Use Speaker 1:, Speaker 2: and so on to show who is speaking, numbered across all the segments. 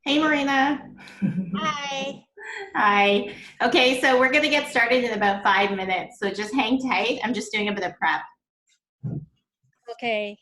Speaker 1: Hey, Marina.
Speaker 2: Hi.
Speaker 1: Hi. Okay, so we're going to get started in about 5 minutes. So just hang tight. I'm just doing a bit of prep.
Speaker 2: Okay.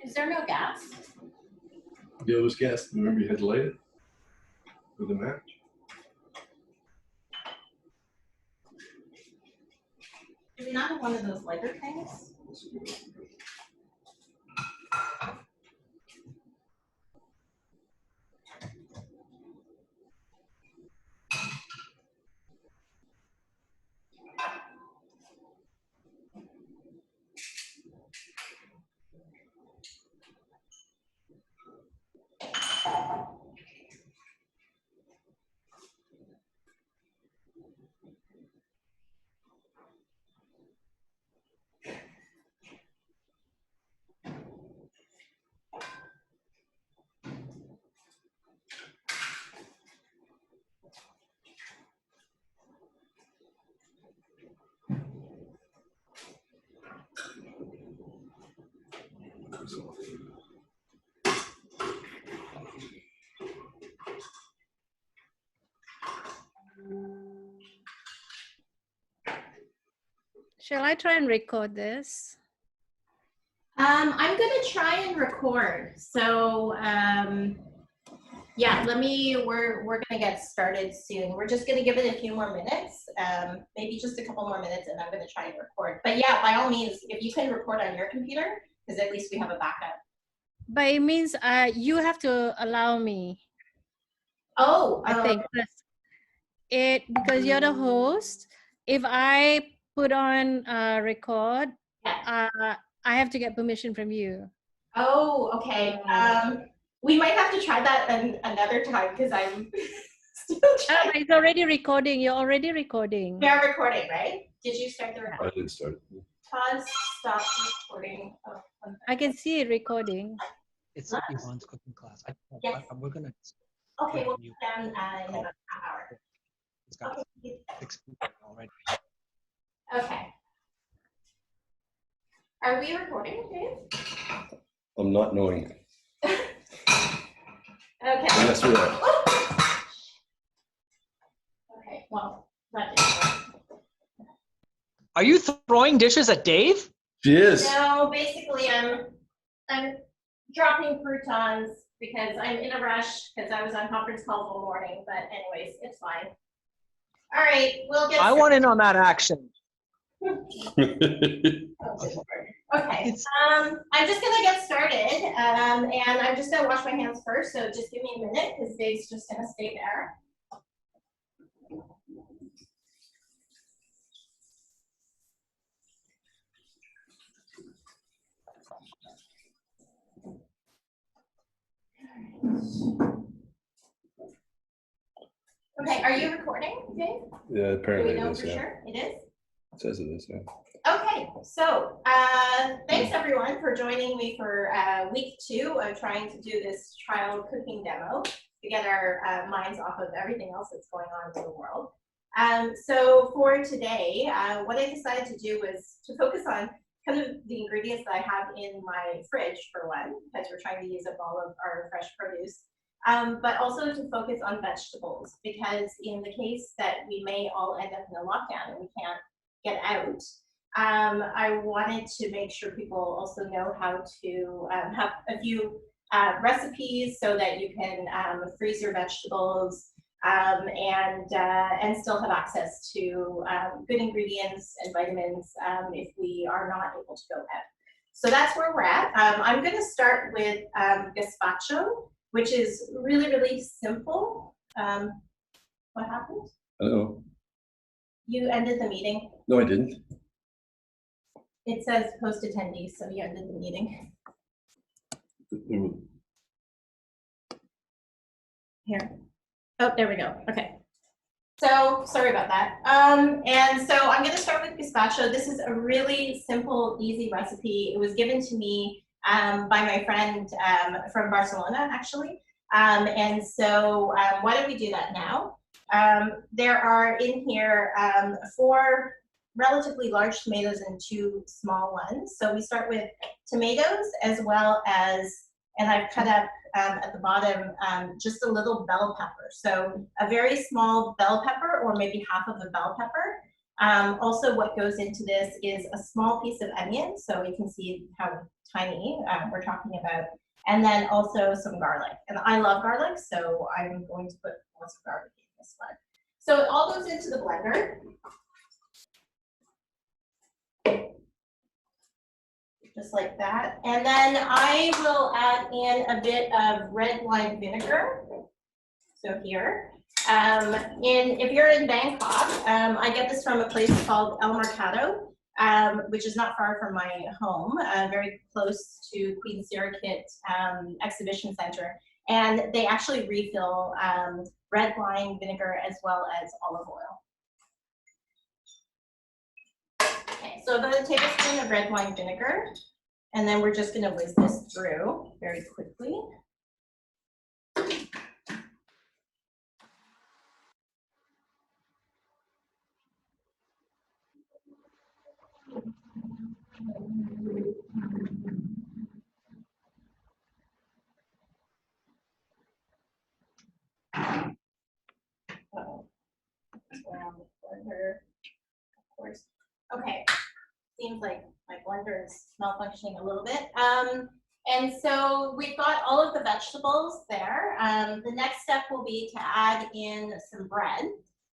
Speaker 1: Is there no gas?
Speaker 3: Yeah, it was gas. Remember you had to light it with a match?
Speaker 1: Do we not have one of those lighter things?
Speaker 2: Shall I try and record this?
Speaker 1: I'm gonna try and record. So yeah, we're gonna get started soon. We're just gonna give it a few more minutes, maybe just a couple more minutes, and I'm gonna try and record. But yeah, by all means, if you can record on your computer, because at least we have a backup.
Speaker 2: But it means you have to allow me.
Speaker 1: Oh,
Speaker 2: I think because you're the host. If I put on record,
Speaker 1: yeah.
Speaker 2: I have to get permission from you.
Speaker 1: Oh, okay. We might have to try that another time because I'm still trying.
Speaker 2: It's already recording. You're already recording.
Speaker 1: We are recording, right? Did you start the recording?
Speaker 3: I didn't start.
Speaker 1: Pause, stop recording. Oh,
Speaker 2: I can see it recording.
Speaker 4: It's Yvonne's cooking class.
Speaker 1: Yes.
Speaker 4: We're gonna.
Speaker 1: Okay, we'll be done in about an hour.
Speaker 4: It's got
Speaker 1: Okay.
Speaker 4: 6 people already.
Speaker 1: Okay. Are we recording, Dave?
Speaker 3: I'm not knowing.
Speaker 1: Okay.
Speaker 3: Yes, we are.
Speaker 1: Okay, well, that didn't work.
Speaker 4: Are you throwing dishes at Dave?
Speaker 3: She is.
Speaker 1: No, basically I'm dropping croutons because I'm in a rush because I was on conference call all morning, but anyways, it's fine. All right, we'll get
Speaker 4: I
Speaker 1: started.
Speaker 4: want in on that action.
Speaker 1: Okay, I'm just gonna get started, and I'm just gonna wash my hands first, so just give me a minute because Dave's just gonna stay there. Okay, are you recording, Dave?
Speaker 3: Yeah,
Speaker 1: Do
Speaker 3: apparently
Speaker 1: we know
Speaker 3: it is.
Speaker 1: for
Speaker 3: Yeah.
Speaker 1: sure? It is?
Speaker 3: It says it is. Yeah.
Speaker 1: Okay, so thanks everyone for joining me for week 2 of trying to do this trial cooking demo to get our minds off of everything else that's going on in the world. So for today, what I decided to do was to focus on kind of the ingredients that I have in my fridge for one, because we're trying to use up all of our fresh produce. But also to focus on vegetables, because in the case that we may all end up in a lockdown and we can't get out, I wanted to make sure people also know how to have a few recipes so that you can freeze your vegetables and still have access to good ingredients and vitamins if we are not able to go out. So that's where we're at. I'm going to start with gazpacho, which is really, really simple. What happened?
Speaker 3: Oh,
Speaker 1: You ended the meeting.
Speaker 3: no, I didn't.
Speaker 1: It says post attendees, so you ended the meeting. Here. Oh, there we go. Okay. So sorry about that. And so I'm going to start with gazpacho. This is a really simple, easy recipe. It was given to me by my friend from Barcelona, actually. And so why don't we do that now? There are in here 4 relatively large tomatoes and 2 small ones. So we start with tomatoes as well as, and I've cut up at the bottom just a little bell pepper. So a very small bell pepper, or maybe half of a bell pepper. Also what goes into this is a small piece of onion. So you can see how tiny we're talking about. And then also some garlic. And I love garlic, so I'm going to put lots of garlic in this one. So it all goes into the blender. Just like that. And then I will add in a bit of red wine vinegar. So here. If you're in Bangkok, I get this from a place called El Mercado, which is not far from my home, very close to Queen Sirikit Exhibition Center. And they actually refill red wine vinegar as well as olive oil. Okay, so about a tablespoon of red wine vinegar, and then we're just going to whiz this through very quickly. Around the corner, of course. Okay, seems like my blender is malfunctioning a little bit. And so we've got all of the vegetables there. The next step will be to add in some bread.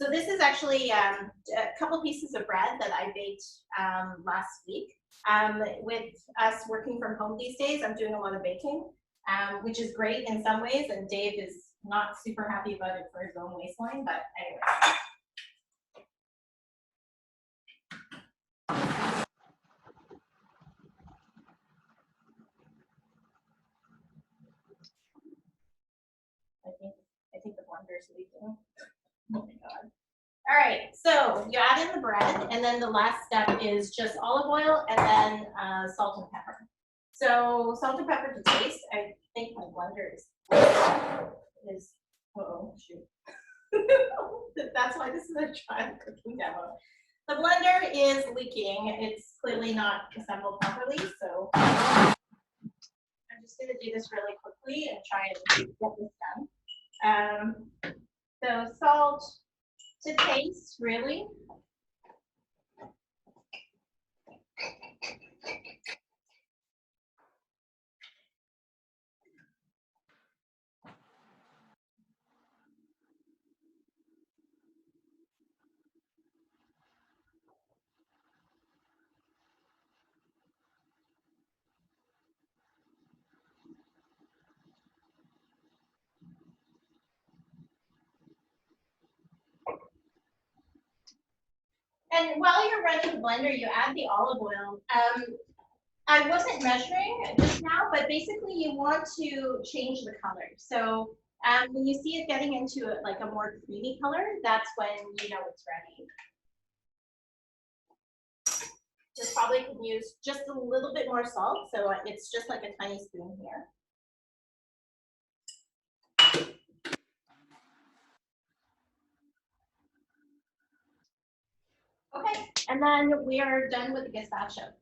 Speaker 1: So this is actually a couple pieces of bread that I baked last week. With us working from home these days, I'm doing a lot of baking, which is great in some ways, and Dave is not super happy about it for his own waistline, but anyway. I think the blender is leaking. Oh my God. All right, so you add in the bread, and then the last step is just olive oil and then salt and pepper. So salt and pepper to taste. I think my blender is oh shoot. That's why this is a trial cooking demo. The blender is leaking. It's clearly not assembled properly, so I'm just going to do this really quickly and try and get this done. So salt to taste, really. And while you're running the blender, you add the olive oil. I wasn't measuring just now, but basically you want to change the color. So when you see it getting into like a more creamy color, that's when you know it's ready. Just probably can use just a little bit more salt, so it's just like a tiny spoon here. Okay, and then we are done with the gazpacho.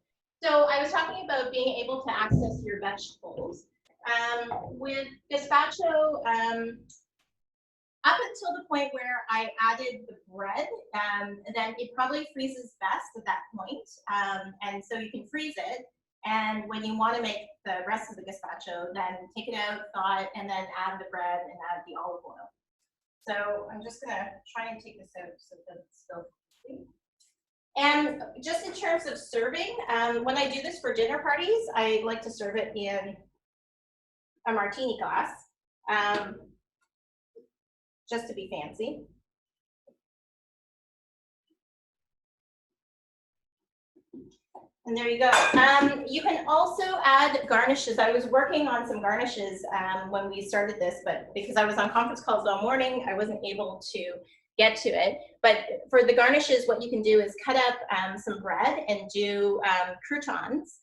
Speaker 1: So I was talking about being able to access your vegetables. With gazpacho, up until the point where I added the bread, then it probably freezes best at that point. And so you can freeze it. And when you want to make the rest of the gazpacho, then take it out, thaw it, and then add the bread and add the olive oil. So I'm just going to try and take this out so that it's still free. And just in terms of serving, when I do this for dinner parties, I like to serve it in a martini glass, just to be fancy. And there you go. You can also add garnishes. I was working on some garnishes when we started this, but because I was on conference calls all morning, I wasn't able to get to it. But for the garnishes, what you can do is cut up some bread and do croutons.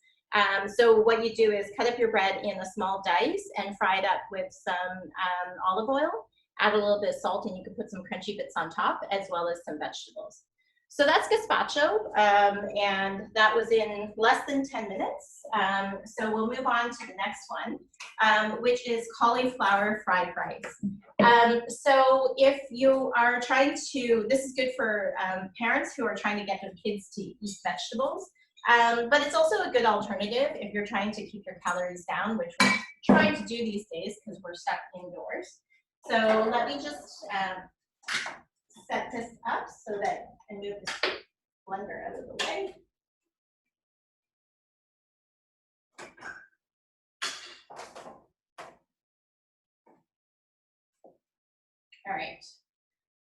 Speaker 1: So what you do is cut up your bread in a small dice and fry it up with some olive oil, add a little bit of salt, and you can put some crunchy bits on top, as well as some vegetables. So that's gazpacho, and that was in less than 10 minutes. So we'll move on to the next one, which is cauliflower fried rice. So if you are trying to, this is good for parents who are trying to get their kids to eat vegetables, but it's also a good alternative if you're trying to keep your calories down, which we're trying to do these days because we're stuck indoors. So let me just set this up so that I move this blender out of the way. All right.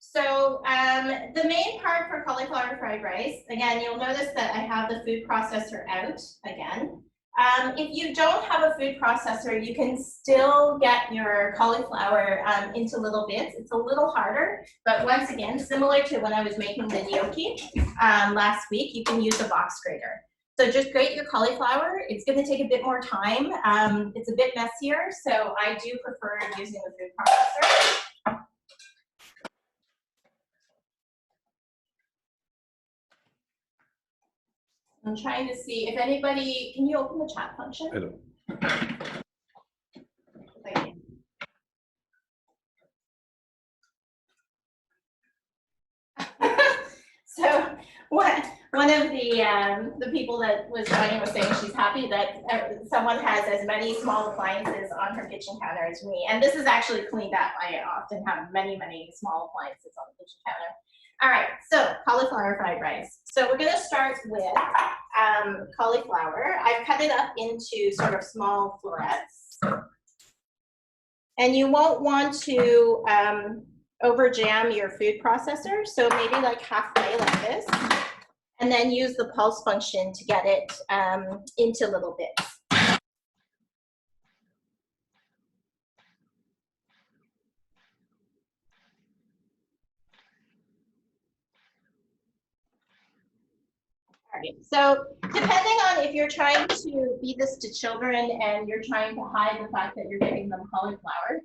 Speaker 1: So the main part for cauliflower fried rice, again, you'll notice that I have the food processor out again. If you don't have a food processor, you can still get your cauliflower into little bits. It's a little harder, but once again, similar to when I was making the gnocchi last week, you can use a box grater. So just grate your cauliflower. It's going to take a bit more time. It's a bit messier, so I do prefer using the food processor. I'm trying to see if anybody, can you open the chat function?
Speaker 3: I don't.
Speaker 1: Thank you. So when one of the people that was joining was saying she's happy that someone has as many small appliances on her kitchen counter as me. And this is actually cleaned up. I often have many, many small appliances on the kitchen counter. All right, so cauliflower fried rice. So we're gonna start with cauliflower. I've cut it up into sort of small florets. And you won't want to over jam your food processor. So maybe like halfway like this. And then use the pulse function to get it into little bits. All right, so depending on if you're trying to feed this to children and you're trying to hide the fact that you're giving them cauliflower,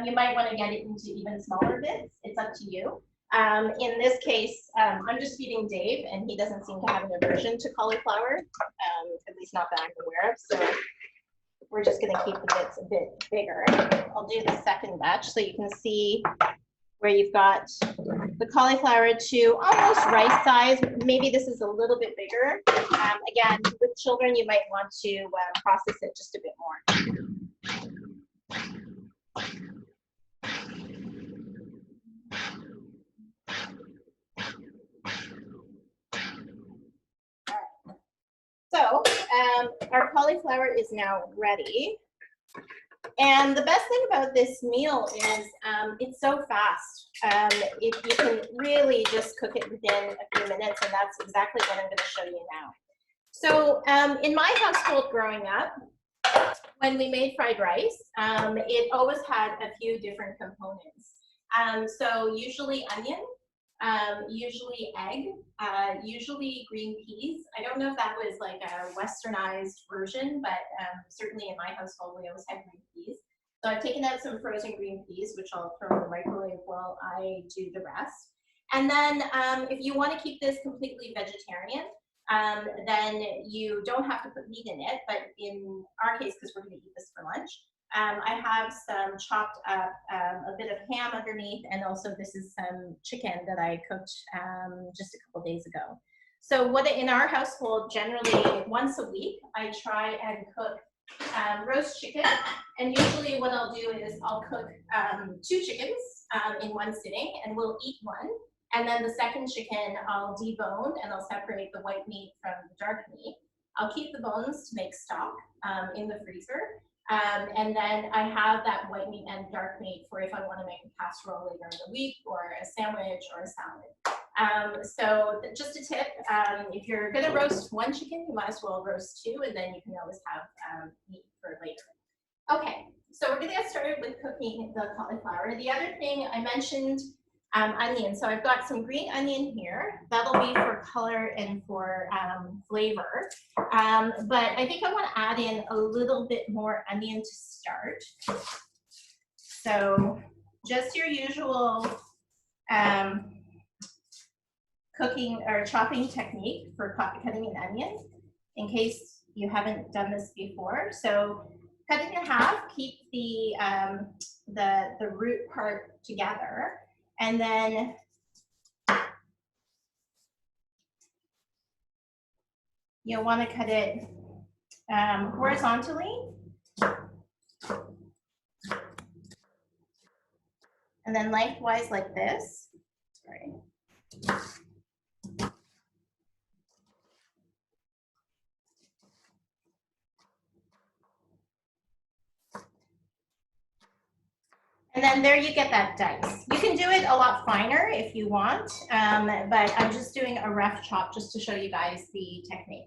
Speaker 1: you might want to get it into even smaller bits. It's up to you. In this case, I'm just feeding Dave, and he doesn't seem to have an aversion to cauliflower, at least not that I'm aware of. So we're just going to keep the bits a bit bigger. I'll do the second batch so you can see where you've got the cauliflower to almost rice size. Maybe this is a little bit bigger. Again, with children, you might want to process it just a bit more. So our cauliflower is now ready. And the best thing about this meal is it's so fast. You can really just cook it within a few minutes, and that's exactly what I'm going to show you now. So in my household growing up, when we made fried rice, it always had a few different components. So usually onion, usually egg, usually green peas. I don't know if that was like a westernized version, but certainly in my household, we always had green peas. So I've taken out some frozen green peas, which I'll throw in the microwave while I do the rest. And then if you want to keep this completely vegetarian, then you don't have to put meat in it. But in our case, because we're going to eat this for lunch, I have some chopped up, a bit of ham underneath, and also this is some chicken that I cooked just a couple days ago. So what in our household, generally once a week, I try and cook roast chicken. And usually what I'll do is I'll cook 2 chickens in one sitting, and we'll eat one. And then the second chicken I'll debone, and I'll separate the white meat from the dark meat. I'll keep the bones to make stock in the freezer. And then I have that white meat and dark meat for if I want to make a casserole later in the week, or a sandwich, or a salad. So just a tip, if you're going to roast 1 chicken, you might as well roast 2, and then you can always have meat for later. Okay, so we're going to get started with cooking the cauliflower. The other thing I mentioned, onion. So I've got some green onion here. That'll be for color and for flavor. But I think I want to add in a little bit more onion to start. So just your usual cooking or chopping technique for cutting an onion, in case you haven't done this before. So cut it in half, keep the root part together. And then you'll want to cut it horizontally. And then lengthwise like this. Sorry. And then there you get that dice. You can do it a lot finer if you want, but I'm just doing a rough chop just to show you guys the technique.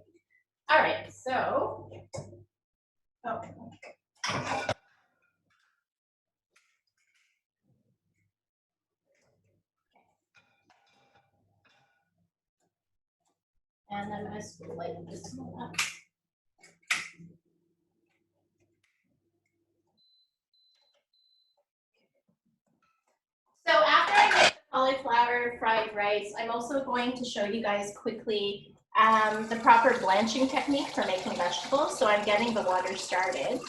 Speaker 1: All right, so, and I'm going to lighten this one up. So after I make the cauliflower fried rice, I'm also going to show you guys quickly the proper blanching technique for making vegetables. So I'm getting the water started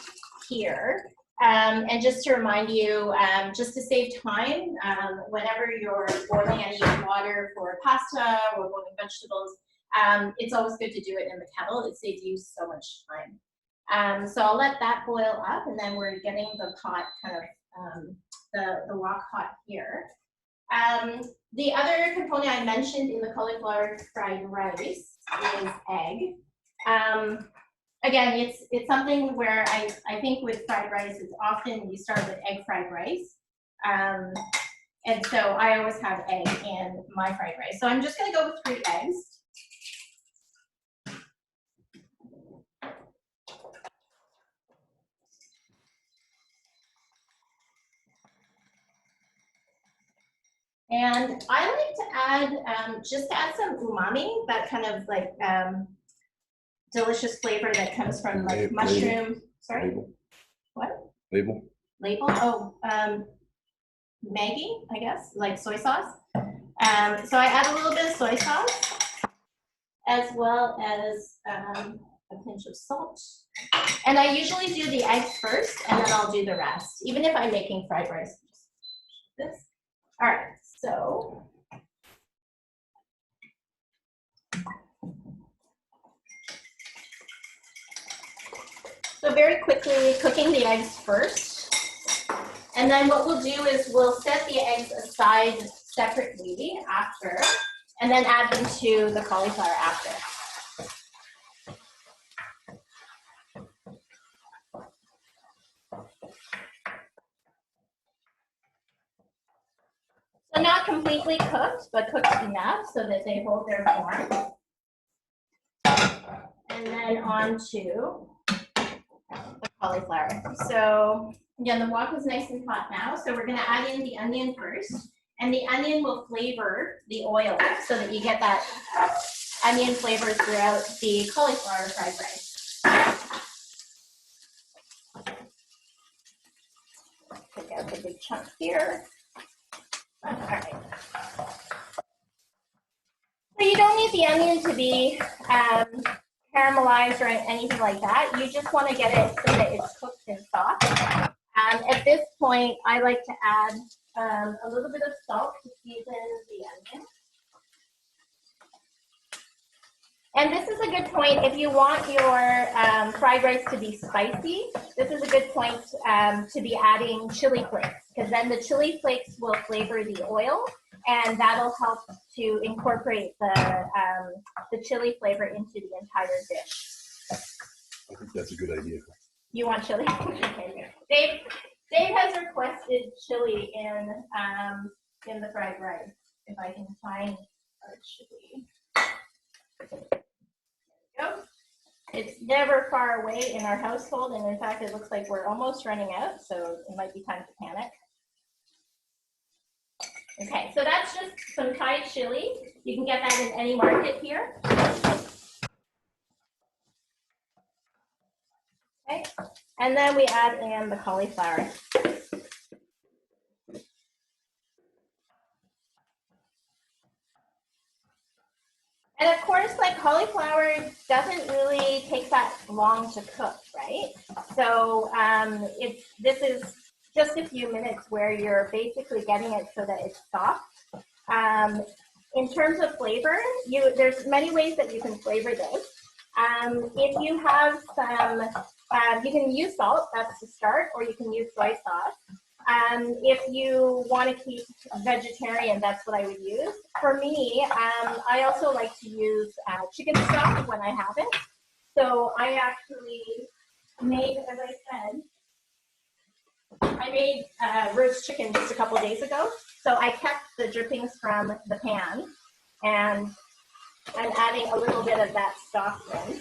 Speaker 1: here. And just to remind you, just to save time, whenever you're boiling any water for pasta or boiling vegetables, it's always good to do it in the kettle. It saves you so much time. So I'll let that boil up, and then we're getting the pot kind of, the wok hot here. The other component I mentioned in the cauliflower fried rice is egg. Again, it's something where I think with fried rice, it's often you start with egg fried rice. And so I always have egg in my fried rice. So I'm just gonna go with 3 eggs. And I like to add, just to add some umami, that kind of like delicious flavor that comes from like mushroom. Sorry?
Speaker 3: Label.
Speaker 1: What?
Speaker 3: Label.
Speaker 1: Label? Oh, Maggi, I guess, like soy sauce. So I add a little bit of soy sauce, as well as a pinch of salt. And I usually do the eggs first, and then I'll do the rest, even if I'm making fried rice. This. All right, so. So very quickly, cooking the eggs first. And then what we'll do is we'll set the eggs aside separately after, and then add them to the cauliflower after. So not completely cooked, but cooked enough so that they hold their form. And then on to the cauliflower. So again, the wok is nice and hot now, so we're gonna add in the onion first. And the onion will flavor the oil so that you get that onion flavor throughout the cauliflower fried rice. Take out the big chunk here. All right. So you don't need the onion to be caramelized or anything like that. You just want to get it so that it's cooked and soft. At this point, I like to add a little bit of salt to season the onion. And this is a good point if you want your fried rice to be spicy. This is a good point to be adding chili flakes, because then the chili flakes will flavor the oil, and that'll help to incorporate the chili flavor into the entire dish.
Speaker 3: I think that's a good idea.
Speaker 1: You want chili? Okay. Dave has requested chili in the fried rice. If I can find our chili. There we go. It's never far away in our household, and in fact, it looks like we're almost running out, so it might be time to panic. Okay, so that's just some Thai chili. You can get that in any market here. Okay, and then we add in the cauliflower. And of course, like cauliflower doesn't really take that long to cook, right? So this is just a few minutes where you're basically getting it so that it's soft. In terms of flavor, there's many ways that you can flavor this. If you have some, you can use salt, that's the start, or you can use soy sauce. If you want to keep vegetarian, that's what I would use. For me, I also like to use chicken stock when I have it. So I actually made, as I said, I made roast chicken just a couple days ago. So I kept the drippings from the pan, and I'm adding a little bit of that stock in.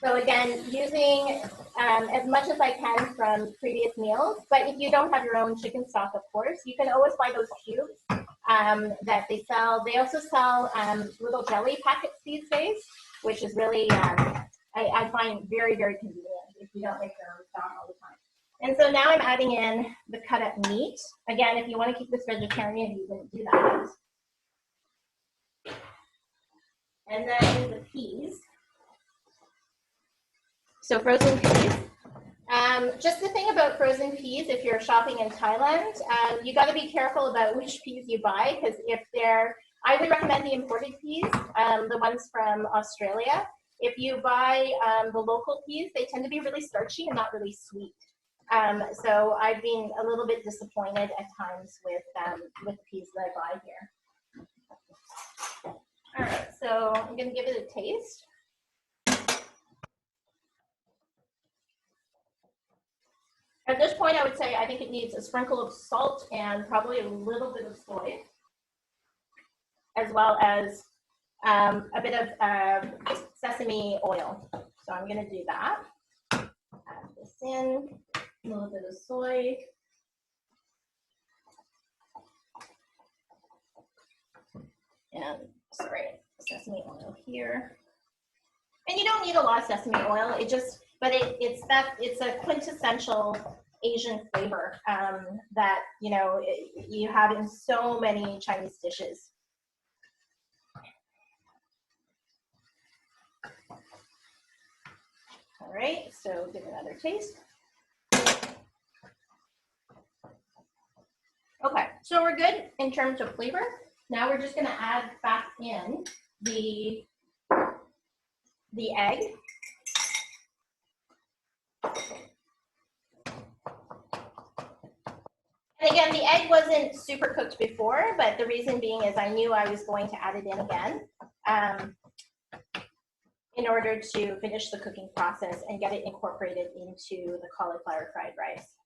Speaker 1: So again, using as much as I can from previous meals, but if you don't have your own chicken stock, of course, you can always buy those cubes that they sell. They also sell little jelly packets these days, which is really, I find very, very convenient if you don't make your own stock all the time. And so now I'm adding in the cut up meat. Again, if you want to keep this vegetarian, you can do that. And then the peas. So frozen peas. Just the thing about frozen peas, if you're shopping in Thailand, you got to be careful about which peas you buy, because if they're I would recommend the imported peas, the ones from Australia. If you buy the local peas, they tend to be really starchy and not really sweet. So I've been a little bit disappointed at times with peas that I buy here. All right, so I'm going to give it a taste. At this point, I would say I think it needs a sprinkle of salt and probably a little bit of soy, as well as a bit of sesame oil. So I'm going to do that. Add this in, a little bit of soy. And sesame oil here. And you don't need a lot of sesame oil. It's a quintessential Asian flavor that you have in so many Chinese dishes. All right, so give it another taste. Okay, so we're good in terms of flavor. Now we're just going to add back in the egg. And again, the egg wasn't super cooked before, but the reason being is I knew I was going to add it in again in order to finish the cooking process and get it incorporated into the cauliflower fried rice.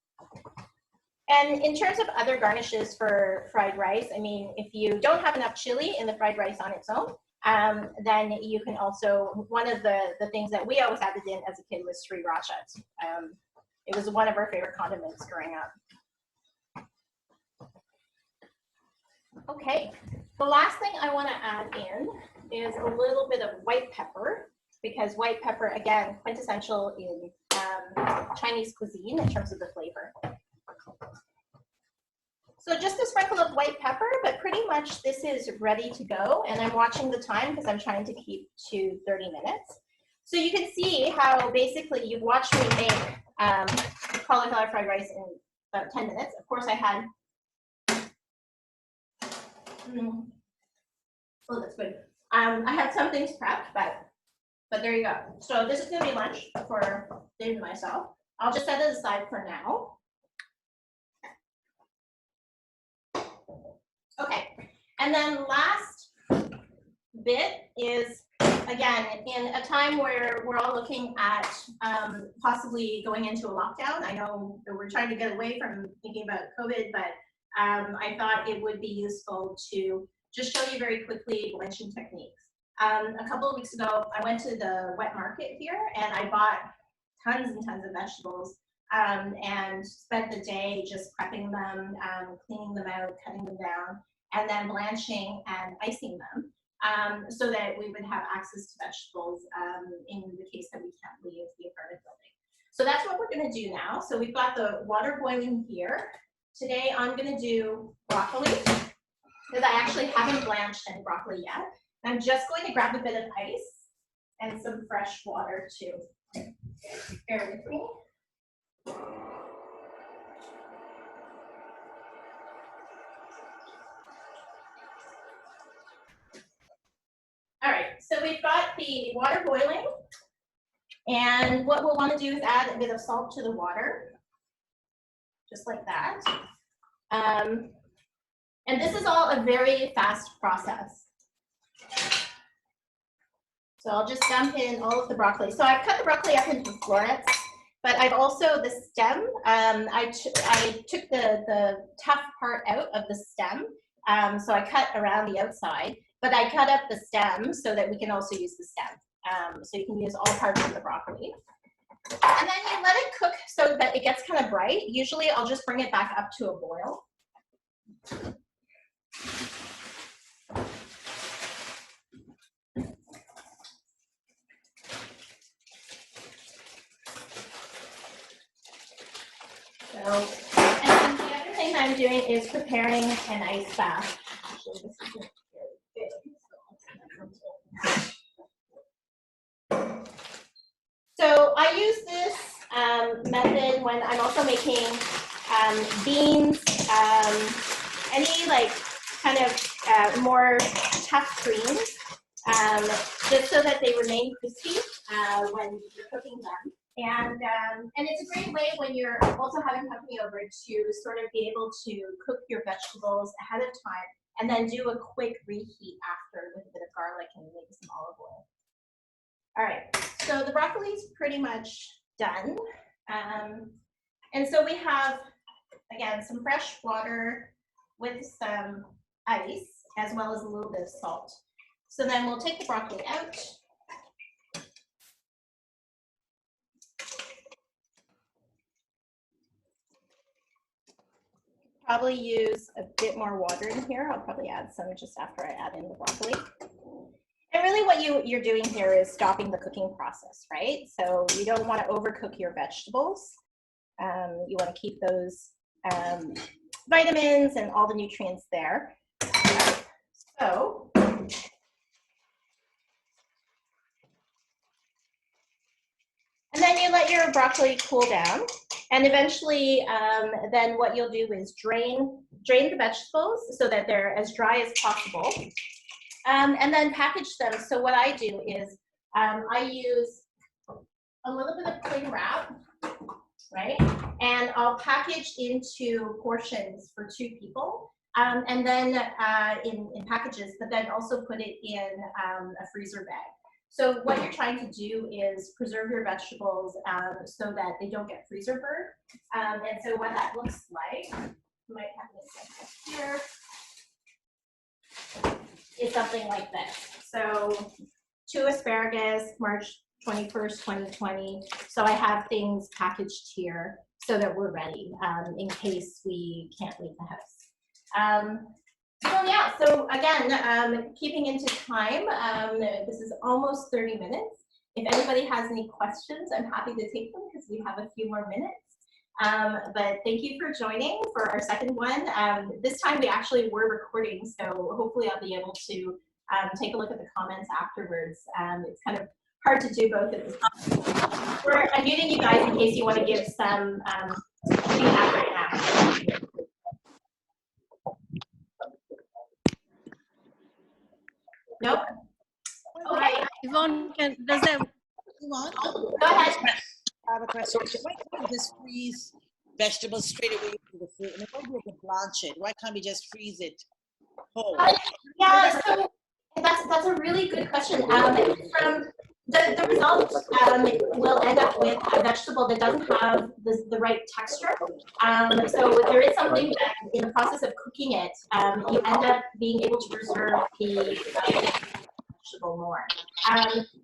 Speaker 1: And in terms of other garnishes for fried rice, I mean, if you don't have enough chili in the fried rice on its own, then you can also, one of the things that we always added in as a kid was sriracha. It was one of our favorite condiments growing up. Okay, the last thing I want to add in is a little bit of white pepper, because white pepper, again, quintessential in Chinese cuisine in terms of the flavor. So just a sprinkle of white pepper, but pretty much this is ready to go. And I'm watching the time because I'm trying to keep to 30 minutes. So you can see how basically you've watched me make cauliflower fried rice in about 10 minutes. Of course I had, oh, that's good. I had some things prepped, but there you go. So this is gonna be lunch for Dave and myself. I'll just set it aside for now. Okay, and then last bit is, again, in a time where we're all looking at possibly going into a lockdown. I know that we're trying to get away from thinking about COVID, but I thought it would be useful to just show you very quickly blanching techniques. A couple of weeks ago, I went to the wet market here and I bought tons and tons of vegetables and spent the day just prepping them, cleaning them out, cutting them down, and then blanching and icing them so that we would have access to vegetables in the case that we can't leave the apartment building. So that's what we're going to do now. So we've got the water boiling here. Today I'm going to do broccoli because I actually haven't blanched any broccoli yet. I'm just going to grab a bit of ice and some fresh water too. Bear with me. All right, so we've got the water boiling, and what we'll want to do is add a bit of salt to the water, just like that. And this is all a very fast process. So I'll just dump in all of the broccoli. So I've cut the broccoli up into florets, but I've also, the stem, I took the tough part out of the stem. So I cut around the outside, but I cut up the stem so that we can also use the stem. So you can use all parts of the broccoli. And then you let it cook so that it gets kind of bright. Usually I'll just bring it back up to a boil. So, and then the other thing I'm doing is preparing an ice bath. Actually, this isn't very big, so I use this method when I'm also making beans, any like kind of more tough creams, just so that they remain crispy when you're cooking them. And it's a great way when you're also having company over to sort of be able to cook your vegetables ahead of time and then do a quick reheat after with a bit of garlic and maybe some olive oil. All right, so the broccoli is pretty much done. And so we have, again, some fresh water with some ice, as well as a little bit of salt. So then we'll take the broccoli out. Probably use a bit more water in here. I'll probably add some just after I add in the broccoli. And really what you're doing here is stopping the cooking process, right? So you don't want to overcook your vegetables. You want to keep those vitamins and all the nutrients there. So, and then you let your broccoli cool down. And eventually, then what you'll do is drain the vegetables so that they're as dry as possible. And then package them. So what I do is I use a little bit of cling wrap, right? And I'll package into portions for 2 people. And then in packages, but then also put it in a freezer bag. So what you're trying to do is preserve your vegetables so that they don't get freezer burn. And so what that looks like, you might have this here, is something like this. So 2 asparagus, March 21st, 2020. So I have things packaged here so that we're ready in case we can't leave the house. So yeah, so again, keeping into time, this is almost 30 minutes. If anybody has any questions, I'm happy to take them because we have a few more minutes. But thank you for joining for our second one. This time we actually were recording, so hopefully I'll be able to take a look at the comments afterwards. It's kind of hard to do both at this time. I'm muting you guys in case you want to give some feedback right now. Nope. Okay.
Speaker 2: Yvonne, does that?
Speaker 5: Yvonne,
Speaker 1: Go ahead.
Speaker 5: I have a question. Why can't we just freeze vegetables straight away into the food? I mean, why do we have to blanch it? Why can't we just freeze it whole?
Speaker 1: Yeah, so that's a really good question. From the result will end up with a vegetable that doesn't have the right texture. So there is something that in the process of cooking it, you end up being able to preserve the vegetable more.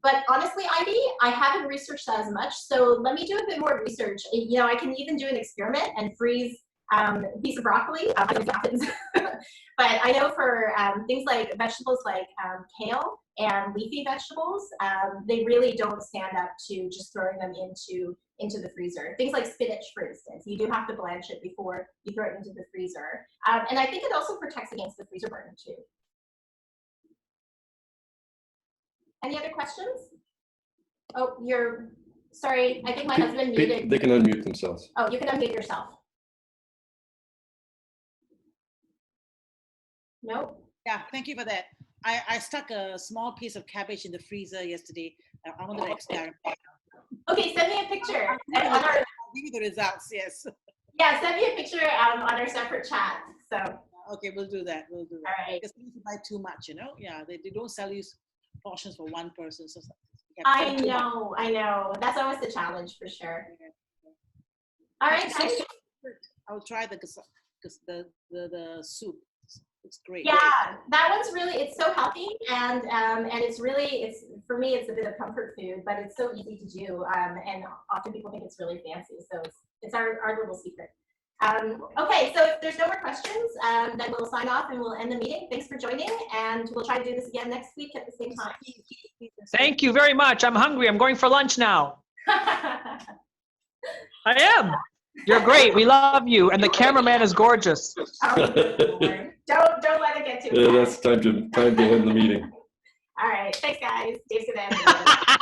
Speaker 1: But honestly, Ivy, I haven't researched that as much. So let me do a bit more research. You know, I can even do an experiment and freeze a piece of broccoli. But I know for things like vegetables like kale and leafy vegetables, they really don't stand up to just throwing them into the freezer. Things like spinach, for instance, you do have to blanch it before you throw it into the freezer. And I think it also protects against the freezer burn too. Any other questions? Oh, sorry, I think my husband muted.
Speaker 3: They can unmute themselves.
Speaker 1: Oh, you can unmute yourself. No?
Speaker 5: Yeah, thank you for that. I stuck a small piece of cabbage in the freezer yesterday. I wanted to experiment.
Speaker 1: Okay, send me a picture.
Speaker 5: I'll give you the results, yes.
Speaker 1: Yeah, send me a picture on our separate chat. So.
Speaker 5: Okay, we'll do that. We'll do that.
Speaker 1: All right.
Speaker 5: Because if you buy too much, you know? Yeah, they don't sell you portions for one person. So
Speaker 1: I know. That's always the challenge for sure. All right, guys.
Speaker 5: I'll try the soup. It's great.
Speaker 1: Yeah, that one's really, it's so healthy and it's for me, it's a bit of comfort food, but it's so easy to do. And often people think it's really fancy. So it's our little secret. Okay, so if there's no more questions, then we'll sign off and we'll end the meeting. Thanks for joining, and we'll try to do this again next week at the same time.
Speaker 4: Thank you very much. I'm hungry. I'm going for lunch now. I am. You're great. We love you. And the cameraman is gorgeous.
Speaker 1: Oh, don't let it get too
Speaker 3: Yeah,
Speaker 1: far.
Speaker 3: that's time to end the meeting.
Speaker 1: All right. Thanks, guys. Dave's gonna end the meeting.